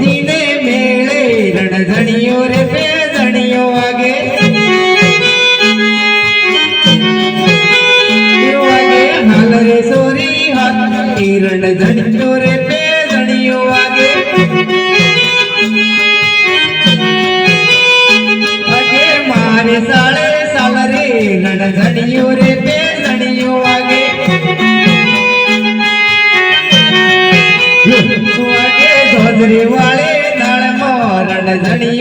दिने मेले रणधनियों रे बेधनियों आगे हाल रे सोरी हाथ रणधनियों रे बेधनियों आगे आगे मारे साले साल रे रणधनियों रे बेधनियों आगे आगे धोधरी वाले नाल मोरण धनी